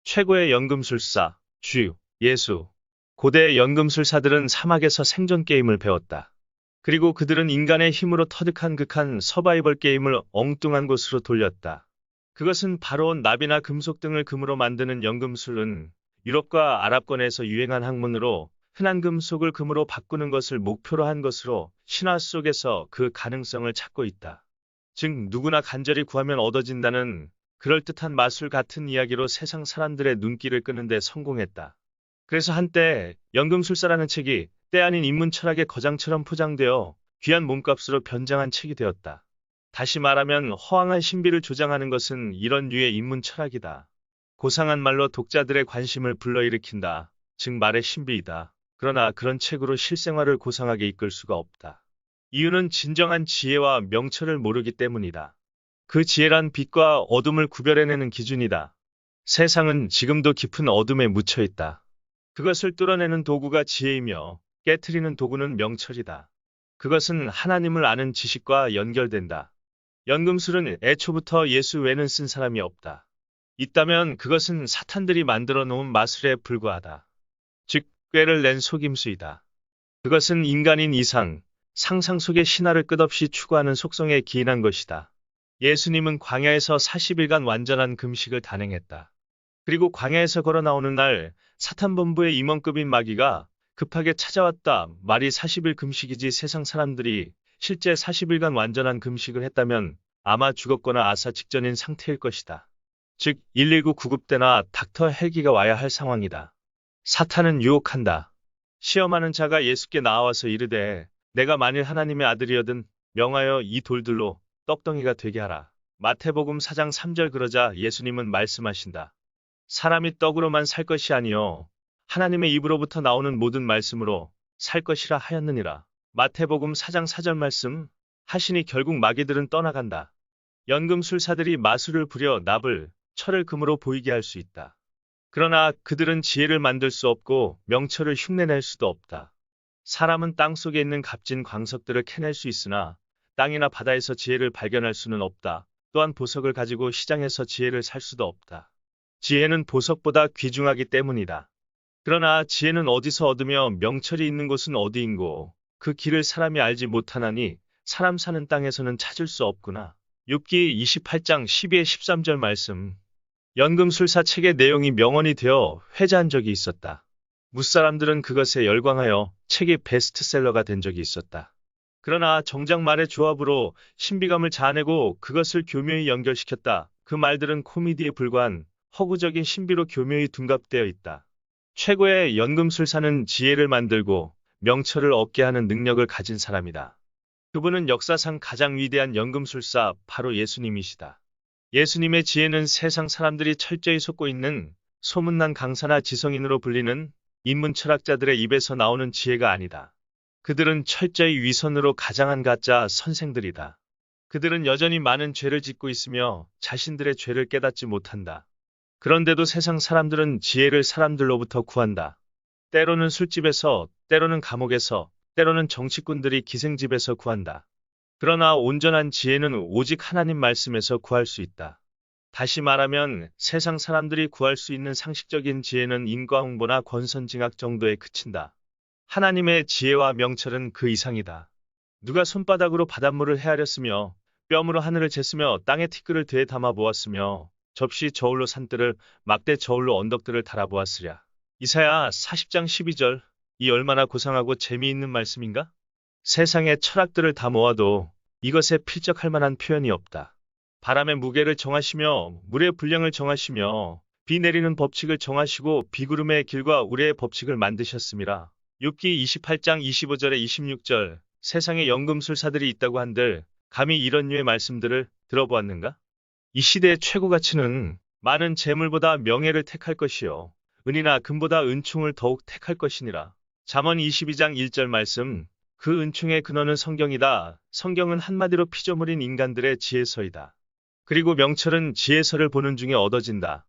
최고의 연금술사, 주, 예수. 고대 연금술사들은 사막에서 생존 게임을 배웠다. 그리고 그들은 인간의 힘으로 터득한 극한 서바이벌 게임을 엉뚱한 곳으로 돌렸다. 그것은 바로 나비나 금속 등을 금으로 만드는 연금술은 유럽과 아랍권에서 유행한 학문으로 흔한 금속을 금으로 바꾸는 것을 목표로 한 것으로 신화 속에서 그 가능성을 찾고 있다. 즉 누구나 간절히 구하면 얻어진다는 그럴듯한 마술 같은 이야기로 세상 사람들의 눈길을 끄는 데 성공했다. 그래서 한때 연금술사라는 책이 때 아닌 인문 철학의 거장처럼 포장되어 귀한 몸값으로 변장한 책이 되었다. 다시 말하면 허황한 신비를 조장하는 것은 이런 류의 인문 철학이다. 고상한 말로 독자들의 관심을 불러일으킨다. 즉 말의 신비이다. 그러나 그런 책으로 실생활을 고상하게 이끌 수가 없다. 이유는 진정한 지혜와 명철을 모르기 때문이다. 그 지혜란 빛과 어둠을 구별해내는 기준이다. 세상은 지금도 깊은 어둠에 묻혀 있다. 그것을 뚫어내는 도구가 지혜이며 깨트리는 도구는 명철이다. 그것은 하나님을 아는 지식과 연결된다. 연금술은 애초부터 예수 외는 쓴 사람이 없다. 있다면 그것은 사탄들이 만들어 놓은 마술에 불과하다. 즉, 꾀를 낸 속임수이다. 그것은 인간인 이상, 상상 속의 신화를 끝없이 추구하는 속성에 기인한 것이다. 예수님은 광야에서 40일간 완전한 금식을 단행했다. 그리고 광야에서 걸어 나오는 날 사탄 본부의 임원급인 마귀가 급하게 찾아왔다. 말이 40일 금식이지 세상 사람들이 실제 40일간 완전한 금식을 했다면 아마 죽었거나 아사 직전인 상태일 것이다. 즉 119 구급대나 닥터 헬기가 와야 할 상황이다. 사탄은 유혹한다. 시험하는 자가 예수께 나와서 이르되 내가 만일 하나님의 아들이여든 명하여 이 돌들로 떡덩이가 되게 하라. 마태복음 4장 3절. 그러자 예수님은 말씀하신다. 사람이 떡으로만 살 것이 아니요 하나님의 입으로부터 나오는 모든 말씀으로 살 것이라 하였느니라. 마태복음 4장 4절 말씀 하시니 결국 마귀들은 떠나간다. 연금술사들이 마술을 부려 납을, 철을 금으로 보이게 할 수 있다. 그러나 그들은 지혜를 만들 수 없고 명철을 흉내낼 수도 없다. 사람은 땅 속에 있는 값진 광석들을 캐낼 수 있으나 땅이나 바다에서 지혜를 발견할 수는 없다. 또한 보석을 가지고 시장에서 지혜를 살 수도 없다. 지혜는 보석보다 귀중하기 때문이다. 그러나 지혜는 어디서 얻으며 명철이 있는 곳은 어디인고 그 길을 사람이 알지 못하나니 사람 사는 땅에서는 찾을 수 없구나. 욥기 28장 12에 13절 말씀. 연금술사 책의 내용이 명언이 되어 회자한 적이 있었다. 무사람들은 그것에 열광하여 책이 베스트셀러가 된 적이 있었다. 그러나 정작 말의 조합으로 신비감을 자아내고 그것을 교묘히 연결시켰다. 그 말들은 코미디에 불과한 허구적인 신비로 교묘히 둔갑되어 있다. 최고의 연금술사는 지혜를 만들고 명철을 얻게 하는 능력을 가진 사람이다. 그분은 역사상 가장 위대한 연금술사 바로 예수님이시다. 예수님의 지혜는 세상 사람들이 철저히 속고 있는 소문난 강사나 지성인으로 불리는 인문 철학자들의 입에서 나오는 지혜가 아니다. 그들은 철저히 위선으로 가장한 가짜 선생들이다. 그들은 여전히 많은 죄를 짓고 있으며 자신들의 죄를 깨닫지 못한다. 그런데도 세상 사람들은 지혜를 사람들로부터 구한다. 때로는 술집에서, 때로는 감옥에서, 때로는 정치꾼들이 기생집에서 구한다. 그러나 온전한 지혜는 오직 하나님 말씀에서 구할 수 있다. 다시 말하면 세상 사람들이 구할 수 있는 상식적인 지혜는 인과응보나 권선징악 정도에 그친다. 하나님의 지혜와 명철은 그 이상이다. 누가 손바닥으로 바닷물을 헤아렸으며 뼘으로 하늘을 쟀으며 땅에 티끌을 되에 담아 보았으며 접시 저울로 산들을 막대 저울로 언덕들을 달아보았으랴. 이사야 40장 12절. 이 얼마나 고상하고 재미있는 말씀인가? 세상의 철학들을 다 모아도 이것에 필적할 만한 표현이 없다. 바람의 무게를 정하시며 물의 분량을 정하시며 비 내리는 법칙을 정하시고 비구름의 길과 우레의 법칙을 만드셨음이라. 욥기 28장 25절에 26절. 세상에 연금술사들이 있다고 한들 감히 이런 류의 말씀들을 들어보았는가? 이 시대의 최고 가치는 많은 재물보다 명예를 택할 것이요 은이나 금보다 은총을 더욱 택할 것이니라. 잠언 22장 1절 말씀. 그 은총의 근원은 성경이다. 성경은 한마디로 피조물인 인간들의 지혜서이다. 그리고 명철은 지혜서를 보는 중에 얻어진다.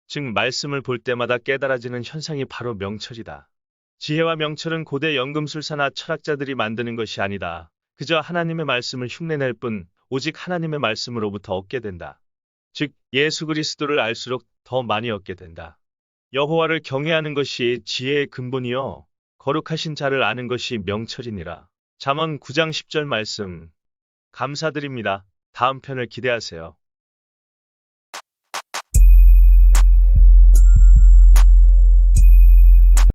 즉 말씀을 볼 때마다 깨달아지는 현상이 바로 명철이다. 지혜와 명철은 고대 연금술사나 철학자들이 만드는 것이 아니다. 그저 하나님의 말씀을 흉내낼 뿐 오직 하나님의 말씀으로부터 얻게 된다. 즉 예수 그리스도를 알수록 더 많이 얻게 된다. 여호와를 경외하는 것이 지혜의 근본이요 거룩하신 자를 아는 것이 명철이니라. 잠언 9장 10절 말씀. 감사드립니다. 다음 편을 기대하세요.